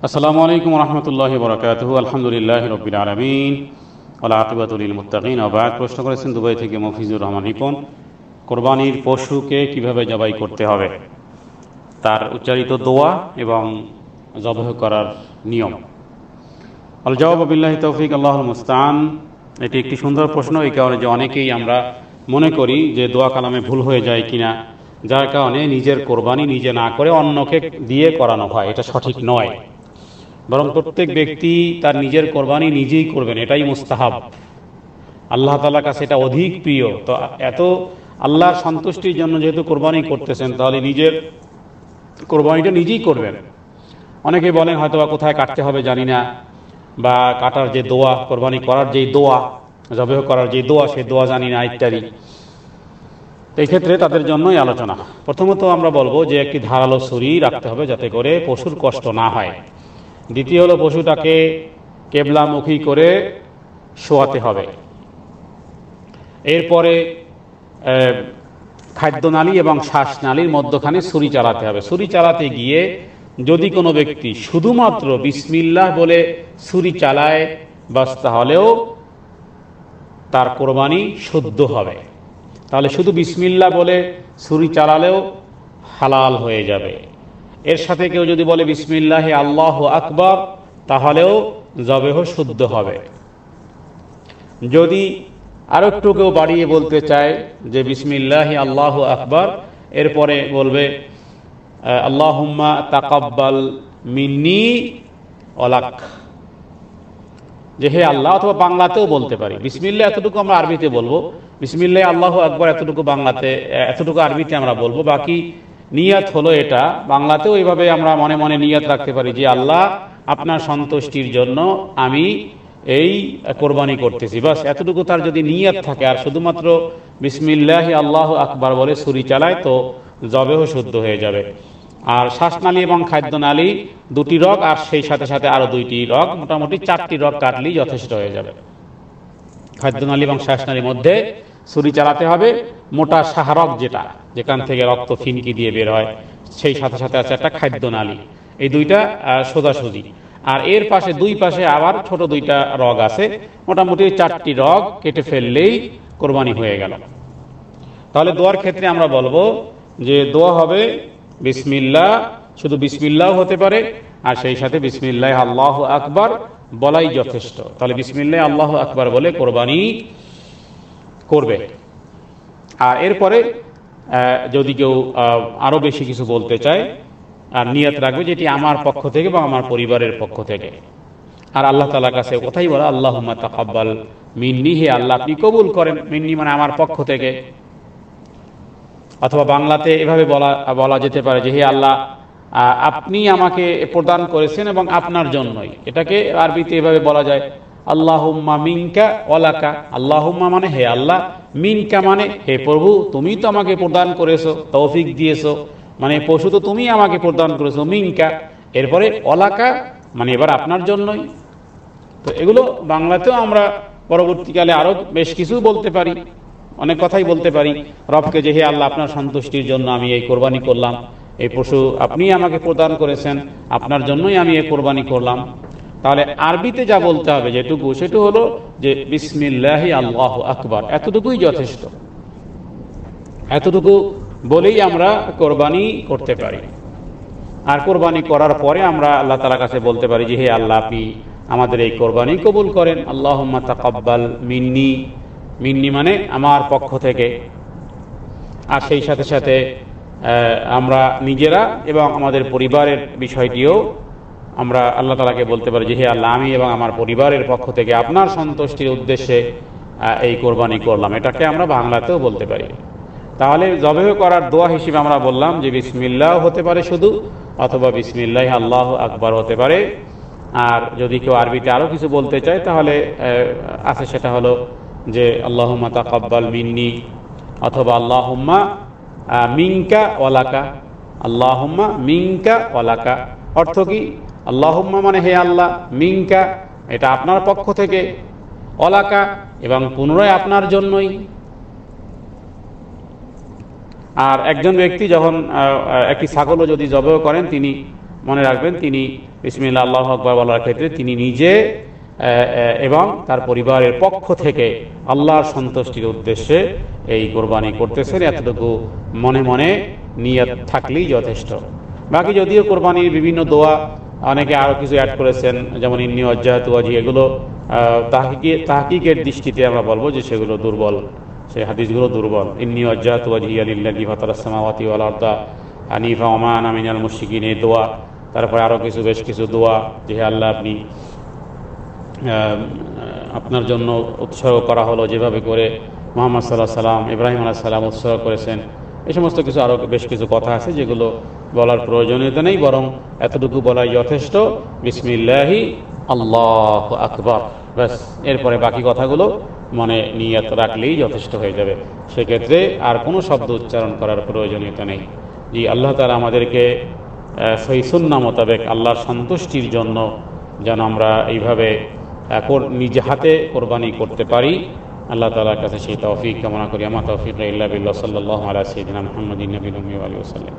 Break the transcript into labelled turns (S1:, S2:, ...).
S1: আসসালামু আলাইকুম রহমতুল্লাহি বরকাতুহু। আলহামদুলিল্লাহি রাব্বিল আলামিন ওয়াল আকিবাতু লিল মুত্তাকিন। ওয়াবাদ। প্রশ্ন করেছেন দুবাই থেকে মফিজুর রহমান রিপন, কোরবানির পশুকে কিভাবে জবাই করতে হবে, তার উচ্চারিত দোয়া এবং জবাহ করার নিয়ম। আল জওয়াব বিল্লাহি তৌফিক, আল্লাহুল মুস্তাআন। এটি একটি সুন্দর প্রশ্ন, এই কারণে যে অনেকেই আমরা মনে করি যে দোয়া কালামে ভুল হয়ে যায় কিনা, যার কারণে নিজের কোরবানি নিজে না করে অন্যকে দিয়ে করানো হয়। এটা সঠিক নয়, বরং প্রত্যেক ব্যক্তি তার নিজের কোরবানি নিজেই করবেন, এটাই মুস্তাহাব। আল্লাহ তাআলার কাছে এটা অধিক প্রিয়। তো এত আল্লাহর সন্তুষ্টির জন্য যেহেতু কোরবানি করতেছেন, তাহলে নিজের কোরবানিটা নিজেই করবেন। অনেকে বলেন হয়তো বা কোথায় কাটতে হবে জানি না, বা কাটার যে দোয়া, কোরবানি করার যেই দোয়া, জবাহ করার যে দোয়া, সেই দোয়া জানি না ইত্যাদি। এই ক্ষেত্রে তাদের জন্যই আলোচনা। প্রথমত আমরা বলবো যে একটি ধারালো ছুরি রাখতে হবে, যাতে করে পশুর কষ্ট না হয়। দ্বিতীয় হলো পশুটাকে কেবলামুখী করে শোয়াতে হবে। এরপরে খাদ্যনালী এবং শ্বাসনালীর মধ্যখানে ছুরি চালাতে হবে। ছুরি চালাতে গিয়ে যদি কোনো ব্যক্তি শুধুমাত্র বিসমিল্লাহ বলে ছুরি চালায়, বাস তাহলেও তার কোরবানি শুদ্ধ হবে। তাহলে শুধু বিসমিল্লাহ বলে ছুরি চালালেও হালাল হয়ে যাবে। এর সাথে কেউ যদি বলে বিসমিল্লাহি আল্লাহু আকবার, তাহলেও জবাহ শুদ্ধ হবে। যদি আরো একটু কেউ বাড়িয়ে বলতে চায় যে বিসমিল্লাহি আল্লাহু আকবার, এরপরে বলবে আল্লাহুম্মা তাকাব্বাল মিন্নি ওয়ালাক, যে হে আল্লাহ, অথবা বাংলাতেও বলতে পারি। বিসমিল্লাহ এতটুকু আমরা আরবিতে বলবো, বিসমিল্লাহ আল্লাহু আকবার এতটুকু বাংলাতে, এতটুকু আরবিতে আমরা বলবো। বাকি নিয়াত হলো এটা, বাংলাতেও এইভাবে আমরা মনে মনে নিয়াত রাখতে পারি যে আল্লাহ, আপনার সন্তুষ্টির জন্য আমি এই কোরবানি করতেছি, বাস এতটুকু তার যদি নিয়াত থাকে, আর শুধুমাত্র বিসমিল্লাহি আল্লাহু আকবার বলে ছুরি চালায়, তো জবাহ শুদ্ধ হয়ে যাবে। আর শ্বাসনালী এবং খাদ্যনালী দুটি রগ, আর সেই সাথে সাথে আরো দুইটি রগ, মোটামুটি 4টি রগ কাটলেই যথেষ্ট হয়ে যাবে। খাদ্যনালী এবং শ্বাসনালীর মধ্যে ছুরি চালাতে হবে। মোটা শাহরগ, যেখান থেকে রক্ত ফিনকি দিয়ে বের হয়, সেই সাথে সাথে আছে একটা খাদ্যনালী, এই দুইটা সোজাসুজি। আর এর পাশে দুই পাশে আবার ছোট দুইটা রগ আছে। মোটামুটি 4টি রগ কেটে ফেললেই কোরবানি হয়ে গেল। তাহলে দোয়ার ক্ষেত্রে আমরা বলবো যে দোয়া হবে বিসমিল্লাহ, শুধু বিসমিল্লাহ হতে পারে, আর সেই সাথে বিসমিল্লাহ আল্লাহু আকবার বলাই যথেষ্ট। তাহলে বিসমিল্লাহ আল্লাহু আকবার বলে কোরবানি করবে। আর এরপরে যদি কেউ আরো বেশি কিছু বলতে চায়, আর নিয়ত রাখবে যেটি আমার পক্ষ থেকে বা আমার পরিবারের পক্ষ থেকে। আর আল্লাহ তাআলার কাছে কথাই বলা, আল্লাহুম্মা তাকাব্বাল মিন্নি, হে আল্লাহ আপনি কবুল করেন। মিন্নি মানে আমার পক্ষ থেকে। অথবা বাংলাতে এভাবে বলা যেতে পারে যে হে আল্লাহ, আপনি আমাকে প্রদান করেছেন এবং আপনার জন্যই। এটাকে আরবিতে এভাবে বলা যায়, আল্লাহুম্মা মিনকা ওয়ালাকা। আল্লাহুম্মা মানে হে আল্লাহ, মিনকা মানে হে প্রভু, তুমি তো আমাকে প্রদান করেছো, তৌফিক দিয়েছো, মানে পশু তো তুমি আমাকে প্রদান করেছো, মিনকা। এরপরে ওয়ালাকা মানে এবার আপনার জন্যই। তো এগুলো বাংলাতেও আমরা পরবর্তীকালে আরো বেশ কিছু বলতে পারি, অনেক কথাই বলতে পারি রবকে, যে হে আল্লাহ, আপনার সন্তুষ্টির জন্য আমি এই কোরবানি করলাম, এই পশু আপনি আমাকে প্রদান করেছেন, আপনার জন্যই আমি এই কোরবানি করলাম। তাহলে আরবিতে যা বলতে হবে যেটুকু, সেটু হলো যে বিসমিল্লাহি আল্লাহু আকবার, এতটুকুই যথেষ্ট। এতটুকু বলেই আমরা কোরবানি করতে পারি। আর কোরবানি করার পরে আমরা আল্লাহ তাআলার কাছে বলতে পারি যে হে আল্লাহ, আপনি আমাদের এই কোরবানি কবুল করেন। আল্লাহুম্মা তাকাব্বাল মিন্নি, মিন্নি মানে আমার পক্ষ থেকে। আর সেই সাথে সাথে আমরা নিজেরা এবং আমাদের পরিবারের বিষয়টিও আমরা আল্লাহ তাআলাকে বলতে পারি যে হে আল্লাহ, আমি এবং আমার পরিবারের পক্ষ থেকে আপনার সন্তুষ্টির উদ্দেশ্যে এই কোরবানি করলাম। এটাকে আমরা বাংলাতেও বলতে পারি। তাহলে জবাহ করার দোয়া হিসেবে আমরা বললাম যে বিসমিল্লাহ হতে পারে শুধু, অথবা বিসমিল্লাহ আল্লাহু আকবার হতে পারে। আর যদি কেউ আরবিতে আরো কিছু বলতে চায়, তাহলে আছে, সেটা হলো যে আল্লাহুম্মা তাকাব্বাল মিন্নি, অথবা আল্লাহুম্মা মিনকা ওয়ালাকা। আল্লাহুম্মা মিনকা ওয়ালাকা অর্থ কি? আল্লাহুম্মা মানে হে আল্লাহ, মিনকা এটা আপনার পক্ষ থেকে, ওয়ালাকা এবং পুনরায় আপনার জন্যই। আর একজন ব্যক্তি যখন একটি ছাগলও যদি জবাই করেন, তিনি মনে রাখবেন তিনি বিসমিল্লাহ আল্লাহু আকবার বলার ক্ষেত্রে তিনি নিজে এবং তার পরিবারের পক্ষ থেকে আল্লাহর সন্তুষ্টির উদ্দেশ্যে এই কোরবানি করতেছেন, এতটুকু মনে মনে নিয়ত থাকলেই যথেষ্ট। বাকি যদিও কোরবানির বিভিন্ন দোয়া অনেকে আরও কিছু অ্যাড করেছেন, যেমন ইন্নী ওয়াজ্জাহতু ওয়াজহি, এগুলো তাহকিকের দৃষ্টিতে আমরা বলবো যে সেগুলো দুর্বল, সেই হাদিসগুলো দুর্বল। ইন্নী ওয়াজ্জাহতু ওয়াজহিয়া লিল্লাযী ফাতারাস সামাওয়াতি ওয়াল আরদা হানিফা ওয়া মা আনা মিনাল মুশরিকিন, এই দোয়া। তারপরে আরও বেশ কিছু দোয়া, যে আল্লাহ আপনি আপনার জন্য উৎসর্গ করা হলো, যেভাবে করে মুহাম্মদ সাল্লাল্লাহু আলাইহি সাল্লাম ইব্রাহিম আলাইহিস সালাম উৎসর্গ করেছেন। এই সমস্ত কিছু আরও বেশ কিছু কথা আছে যেগুলো বলার প্রয়োজনীয়তা নেই, বরং এতটুকু বলাই যথেষ্ট, বিসমিল্লাহি আল্লাহু আকবার, ব্যাস। এরপরে বাকি কথাগুলো মনে নিয়ত রাখলেই যথেষ্ট হয়ে যাবে, সেক্ষেত্রে আর কোনো শব্দ উচ্চারণ করার প্রয়োজনীয়তা নেই। জি, আল্লাহ তাআলা আমাদেরকে সহি সুন্নাহ মোতাবেক আল্লাহর সন্তুষ্টির জন্য যেন আমরা এইভাবে নিজে হাতে কোরবানি করতে পারি, আল্লাহ তাআলার কাছে সেই তৌফিক কামনা করি। আমা তৌফিক ইল্লা বিল্লাহ, সাল্লাল্লাহু আলা সাইয়্যিদিনা মুহাম্মাদিন নবিয়্যিল উম্মি ওয়া আলিহি ওয়া সাল্লাম।